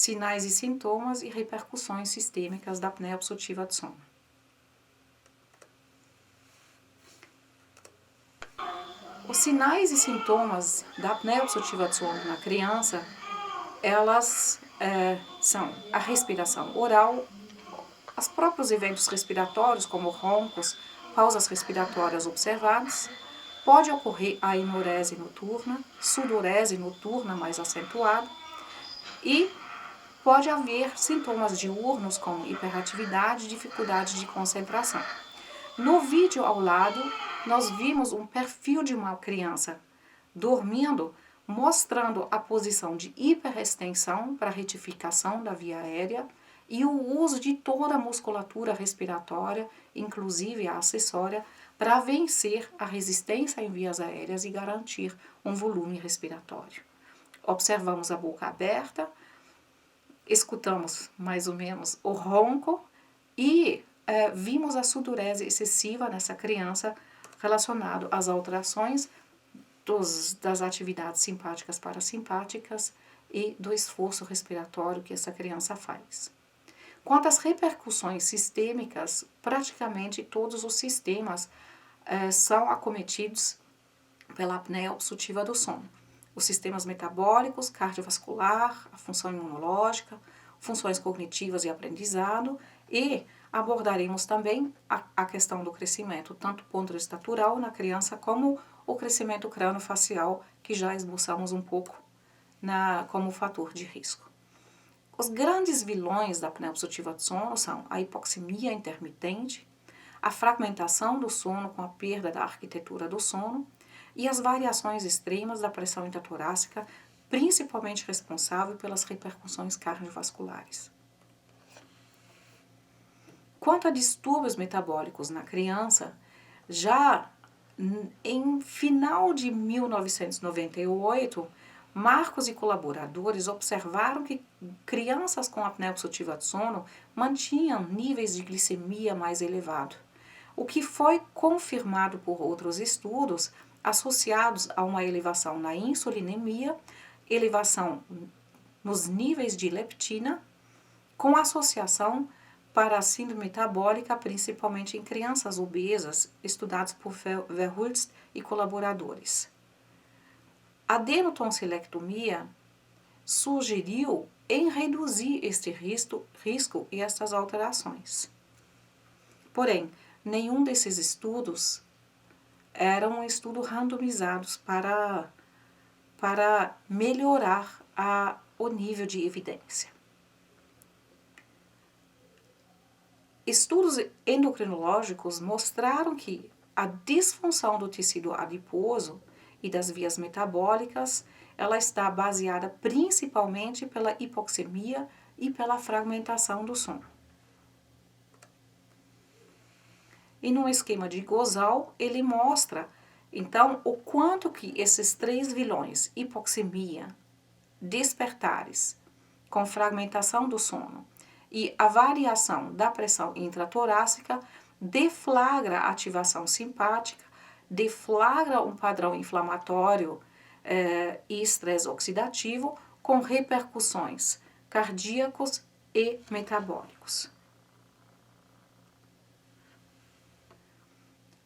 sinais e sintomas e repercussões sistêmicas da apneia obstrutiva do sono. Os sinais e sintomas da apneia obstrutiva do sono na criança, elas são a respiração oral, os próprios eventos respiratórios, como roncos, pausas respiratórias observadas, pode ocorrer a enurese noturna, sudorese noturna mais acentuada e pode haver sintomas diurnos como hiperatividade e dificuldade de concentração. No vídeo ao lado, nós vimos um perfil de uma criança dormindo, mostrando a posição de hiperextensão para retificação da via aérea e o uso de toda a musculatura respiratória, inclusive a acessória, para vencer a resistência em vias aéreas e garantir um volume respiratório. Observamos a boca aberta, escutamos mais ou menos o ronco e vimos a sudorese excessiva nessa criança relacionado às alterações das atividades simpáticas parasimpáticas e do esforço respiratório que essa criança faz. Quanto às repercussões sistêmicas, praticamente todos os sistemas são acometidos pela apneia obstrutiva do sono. Os sistemas metabólicos, cardiovascular, a função imunológica, funções cognitivas e aprendizado, e abordaremos também a questão do crescimento, tanto pontoestatural na criança como o crescimento crâniofacial, que já esboçamos um pouco como fator de risco. Os grandes vilões da apneia obstrutiva do sono são a hipoxemia intermitente, a fragmentação do sono com a perda da arquitetura do sono e as variações extremas da pressão intratorácica, principalmente responsável pelas repercussões cardiovasculares. Quanto a distúrbios metabólicos na criança, já em final de 1998, Marcos e colaboradores observaram que crianças com apneia obstrutiva do sono mantinham níveis de glicemia mais elevados, o que foi confirmado por outros estudos associados a uma elevação na insulinemia, elevação nos níveis de leptina, com associação para a síndrome metabólica, principalmente em crianças obesas, estudados por Verhulst e colaboradores. A adenotonsilectomia sugeriu em reduzir este risco e estas alterações. Porém, nenhum desses estudos eram estudos randomizados para melhorar o nível de evidência. Estudos endocrinológicos mostraram que a disfunção do tecido adiposo e das vias metabólicas, ela está baseada principalmente pela hipoxemia e pela fragmentação do sono. E no esquema de Gozal, ele mostra, então, o quanto que esses três vilões, hipoxemia, despertares, com fragmentação do sono, e a variação da pressão intratorácica, deflagra a ativação simpática, deflagra um padrão inflamatório e estresse oxidativo com repercussões cardíacos e metabólicos.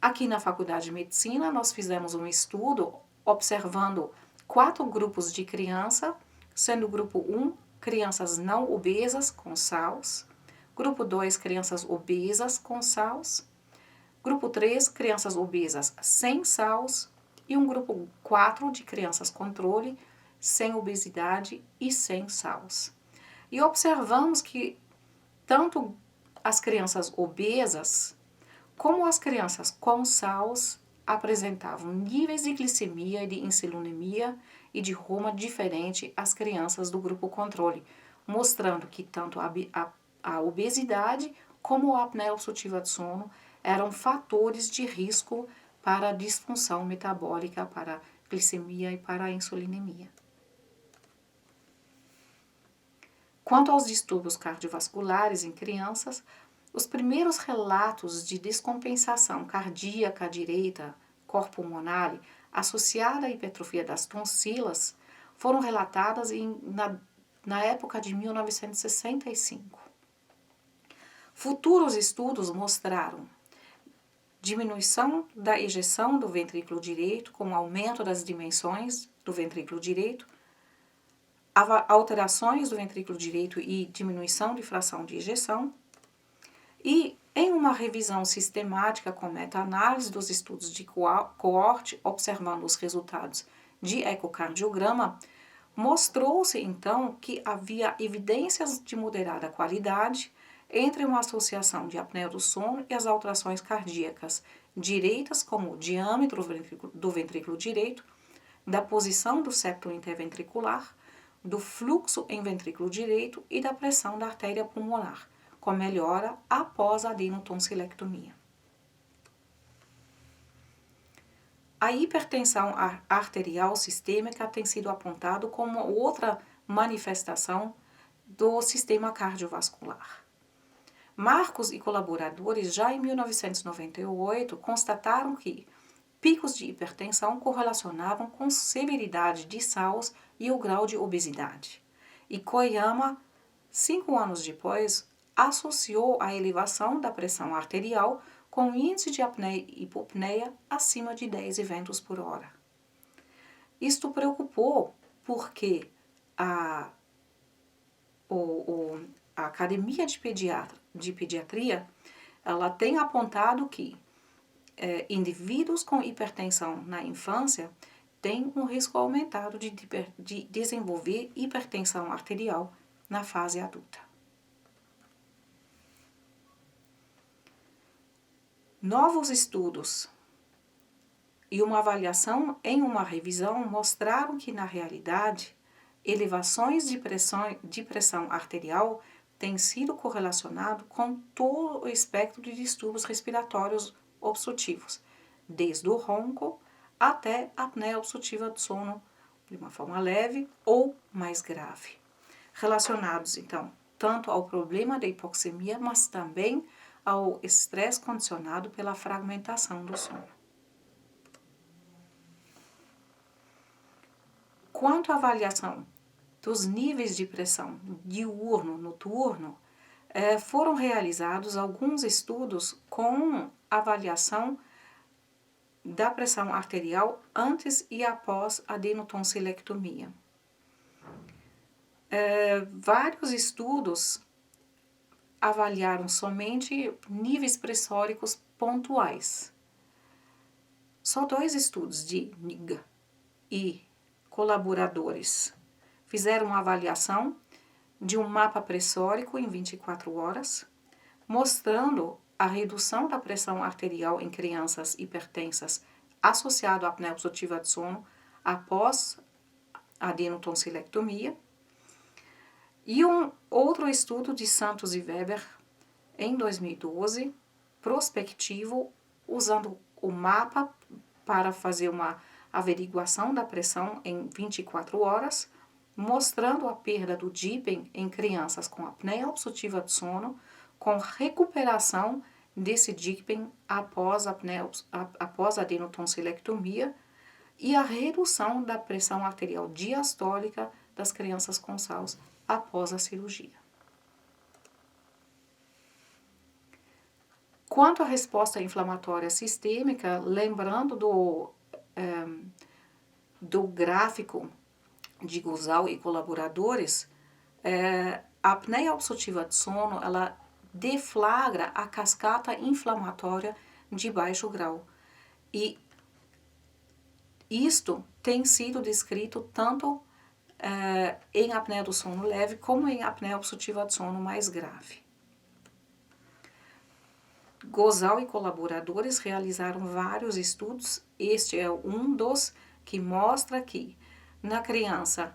Aqui na Faculdade de Medicina, nós fizemos um estudo observando 4 grupos de criança, sendo o grupo 1, crianças não obesas com SALS, grupo 2, crianças obesas com SALS, grupo 3, crianças obesas sem SALS e um grupo 4 de crianças controle, sem obesidade e sem SALS. E observamos que tanto as crianças obesas como as crianças com SALS apresentavam níveis de glicemia e de insulinemia e de Roma diferente às crianças do grupo controle, mostrando que tanto a obesidade como a apneia obstrutiva do sono eram fatores de risco para a disfunção metabólica, para a glicemia e para a insulinemia. Quanto aos distúrbios cardiovasculares em crianças, os primeiros relatos de descompensação cardíaca direita corpulmonar associada à hipertrofia das tonsilas foram relatadas na época de 1965. Futuros estudos mostraram diminuição da ejeção do ventrículo direito com aumento das dimensões do ventrículo direito, alterações do ventrículo direito e diminuição de fração de ejeção, e em uma revisão sistemática com meta-análise dos estudos de coorte, observando os resultados de ecocardiograma, mostrou-se então que havia evidências de moderada qualidade entre uma associação de apneia do sono e as alterações cardíacas direitas, como o diâmetro do ventrículo direito, da posição do septo interventricular, do fluxo em ventrículo direito e da pressão da artéria pulmonar, com melhora após a adenotonsilectomia. A hipertensão arterial sistêmica tem sido apontado como outra manifestação do sistema cardiovascular. Marcos e colaboradores, já em 1998, constataram que picos de hipertensão correlacionavam com severidade de SAOS e o grau de obesidade. E Koyama, 5 anos depois, associou a elevação da pressão arterial com índice de apneia e hipopneia acima de 10 eventos por hora. Isto preocupou porque a Academia de Pediatria ela tem apontado que indivíduos com hipertensão na infância têm um risco aumentado de desenvolver hipertensão arterial na fase adulta. Novos estudos e uma avaliação em uma revisão mostraram que, na realidade, elevações de pressão arterial têm sido correlacionado com todo o espectro de distúrbios respiratórios obstrutivos, desde o ronco até a apneia obstrutiva do sono, de uma forma leve ou mais grave, relacionados, então, tanto ao problema da hipoxemia, mas também ao estresse condicionado pela fragmentação do sono. Quanto à avaliação dos níveis de pressão diurno-noturno, foram realizados alguns estudos com avaliação da pressão arterial antes e após a adenotonsilectomia. Vários estudos avaliaram somente níveis pressóricos pontuais. Só 2 estudos de NIGA e colaboradores fizeram uma avaliação de um mapa pressórico em 24 horas, mostrando a redução da pressão arterial em crianças hipertensas associado à apneia obstrutiva de sono após a adenotonsilectomia. E um outro estudo de Santos e Weber, em 2012, prospectivo, usando o mapa para fazer uma averiguação da pressão em 24 horas, mostrando a perda do DIPEM em crianças com apneia obstrutiva de sono, com recuperação desse DIPEM após a adenotonsilectomia e a redução da pressão arterial diastólica das crianças com SAOS após a cirurgia. Quanto à resposta inflamatória sistêmica, lembrando do gráfico de Guzal e colaboradores, a apneia obstrutiva de sono, ela deflagra a cascata inflamatória de baixo grau. E isto tem sido descrito tanto em apneia do sono leve como em apneia obstrutiva de sono mais grave. Gozal e colaboradores realizaram vários estudos. Este é um dos que mostra que na criança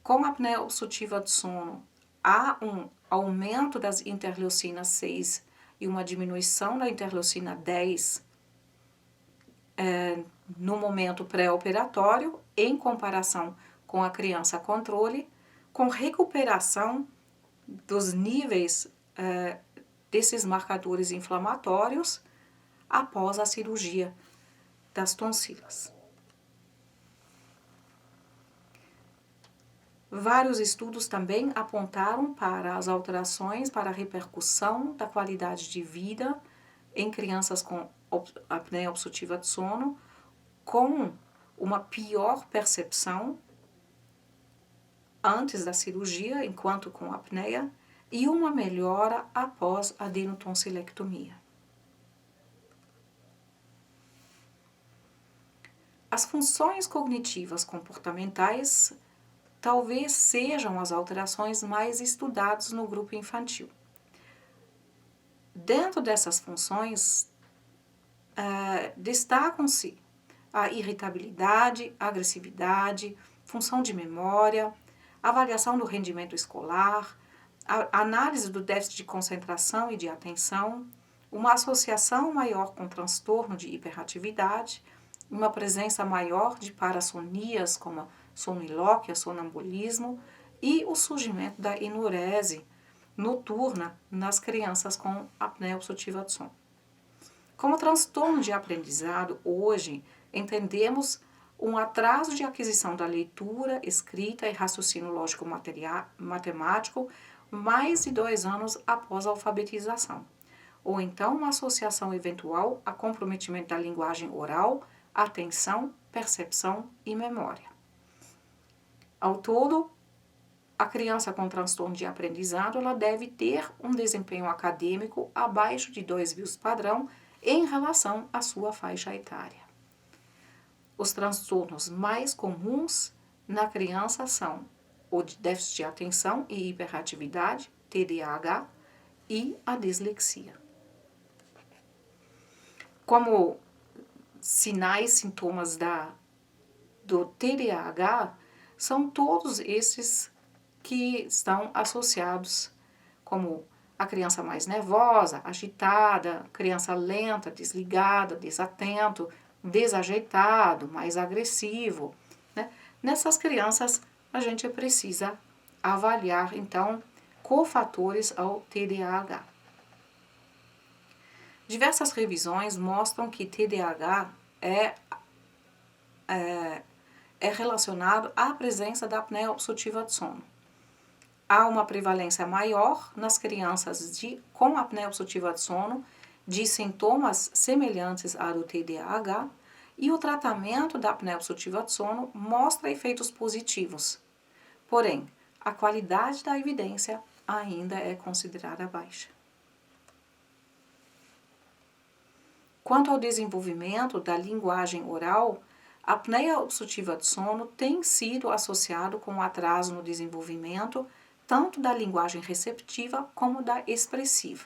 com apneia obstrutiva de sono há um aumento das interleucinas 6 e uma diminuição da interleucina 10 no momento pré-operatório em comparação com a criança controle, com recuperação dos níveis desses marcadores inflamatórios após a cirurgia das tonsilas. Vários estudos também apontaram para as alterações, para a repercussão da qualidade de vida em crianças com apneia obstrutiva de sono, com uma pior percepção antes da cirurgia, enquanto com apneia, e uma melhora após a adenotonsilectomia. As funções cognitivas comportamentais talvez sejam as alterações mais estudadas no grupo infantil. Dentro dessas funções, destacam-se a irritabilidade, a agressividade, função de memória, avaliação do rendimento escolar, a análise do déficit de concentração e de atenção, uma associação maior com transtorno de hiperatividade, uma presença maior de parassonias como sonilóquia, sonambulismo e o surgimento da enurese noturna nas crianças com apneia obstrutiva de sono. Como transtorno de aprendizado, hoje entendemos um atraso de aquisição da leitura, escrita e raciocínio lógico matemático mais de 2 anos após a alfabetização, ou então uma associação eventual a comprometimento da linguagem oral, atenção, percepção e memória. Ao todo, a criança com transtorno de aprendizado ela deve ter um desempenho acadêmico abaixo de 2 padrão em relação à sua faixa etária. Os transtornos mais comuns na criança são o de déficit de atenção e hiperatividade, TDAH, e a dislexia. Como sinais, sintomas do TDAH, são todos esses que estão associados, como a criança mais nervosa, agitada, criança lenta, desligada, desatento, desajeitado, mais agressivo, né? Nessas crianças, a gente precisa avaliar, então, cofatores ao TDAH. Diversas revisões mostram que TDAH é relacionado à presença da apneia obstrutiva de sono. Há uma prevalência maior nas crianças com apneia obstrutiva de sono de sintomas semelhantes à do TDAH e o tratamento da apneia obstrutiva de sono mostra efeitos positivos. Porém, a qualidade da evidência ainda é considerada baixa. Quanto ao desenvolvimento da linguagem oral, a apneia obstrutiva de sono tem sido associado com um atraso no desenvolvimento tanto da linguagem receptiva como da expressiva.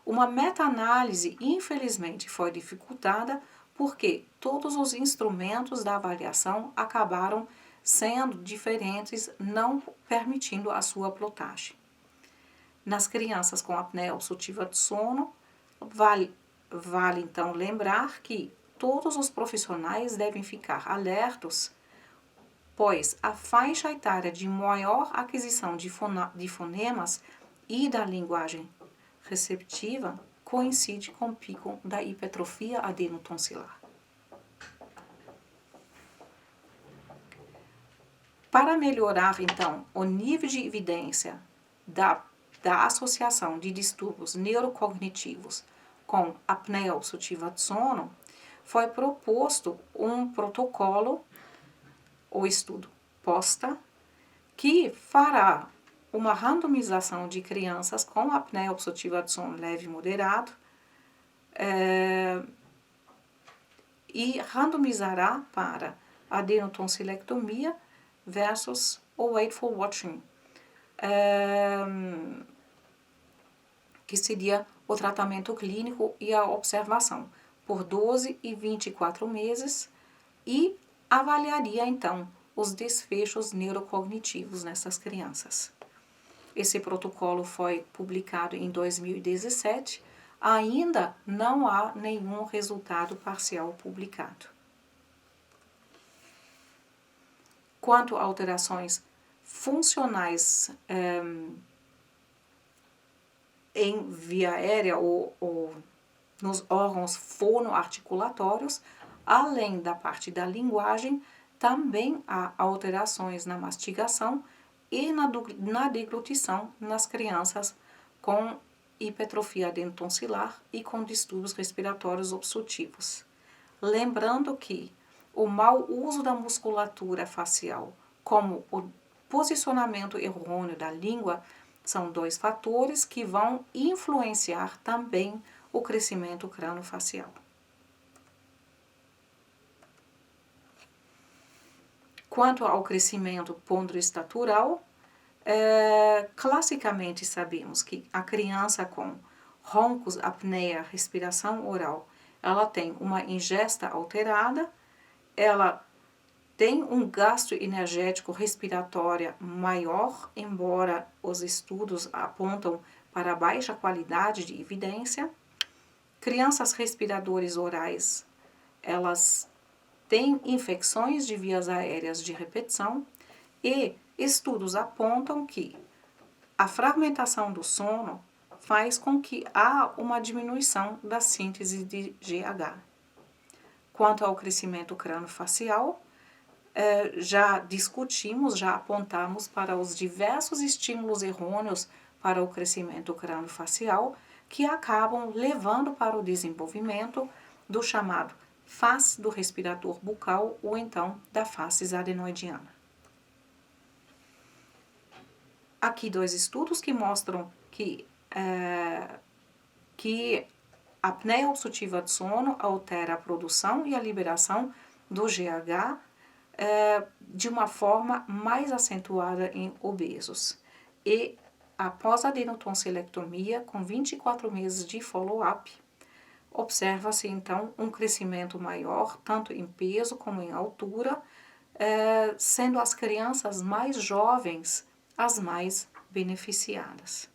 Uma meta-análise, infelizmente, foi dificultada porque todos os instrumentos da avaliação acabaram sendo diferentes, não permitindo a sua plotagem. Nas crianças com apneia obstrutiva de sono, vale então lembrar que todos os profissionais devem ficar alertos, pois a faixa etária de maior aquisição de fonemas e da linguagem receptiva coincide com o pico da hipertrofia adenotonsilar. Para melhorar, então, o nível de evidência da associação de distúrbios neurocognitivos com apneia obstrutiva de sono, foi proposto um protocolo, o estudo POSTA, que fará uma randomização de crianças com apneia obstrutiva de sono leve e moderado e randomizará para adenotonsilectomia versus o wakeful watching, que seria o tratamento clínico e a observação por 12 e 24 meses e avaliaria então os desfechos neurocognitivos nessas crianças. Esse protocolo foi publicado em 2017, ainda não há nenhum resultado parcial publicado. Quanto a alterações funcionais em via aérea ou nos órgãos fonoarticulatórios, além da parte da linguagem, também há alterações na mastigação, e na deglutição nas crianças com hipertrofia adenotonsilar e com distúrbios respiratórios obstrutivos. Lembrando que o mau uso da musculatura facial, como o posicionamento errôneo da língua, são 2 fatores que vão influenciar também o crescimento crâniofacial. Quanto ao crescimento ponderoestatural, classicamente sabemos que a criança com roncos, apneia, respiração oral, ela tem uma ingesta alterada, ela tem um gasto energético respiratório maior, embora os estudos apontam para baixa qualidade de evidência. Crianças respiradores orais, elas têm infecções de vias aéreas de repetição e estudos apontam que a fragmentação do sono faz com que há uma diminuição da síntese de GH. Quanto ao crescimento crâniofacial, já discutimos, já apontamos para os diversos estímulos errôneos para o crescimento crâniofacial que acabam levando para o desenvolvimento do chamado face do respirador bucal ou então da face adenoidiana. Aqui 2 estudos que mostram que a apneia obstrutiva de sono altera a produção e a liberação do GH de uma forma mais acentuada em obesos. E após a adenotonsilectomia, com 24 meses de follow-up, observa-se então um crescimento maior, tanto em peso como em altura, sendo as crianças mais jovens as mais beneficiadas.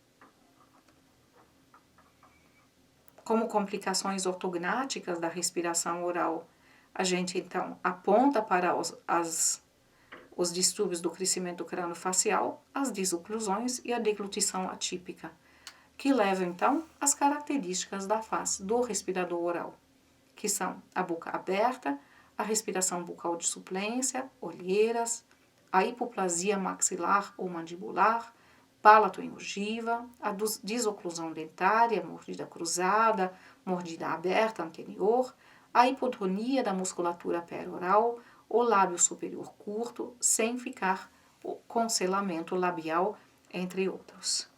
Como complicações ortognáticas da respiração oral, a gente então aponta para os distúrbios do crescimento crâniofacial, as desoclusões e a deglutição atípica, que levam então às características da face do respirador oral, que são a boca aberta, a respiração bucal de suplência, olheiras, a hipoplasia maxilar ou mandibular, palato em ogiva, a desoclusão dentária, mordida cruzada, mordida aberta anterior, a hipotonia da musculatura peroral, o lábio superior curto, sem ficar com selamento labial, entre outros.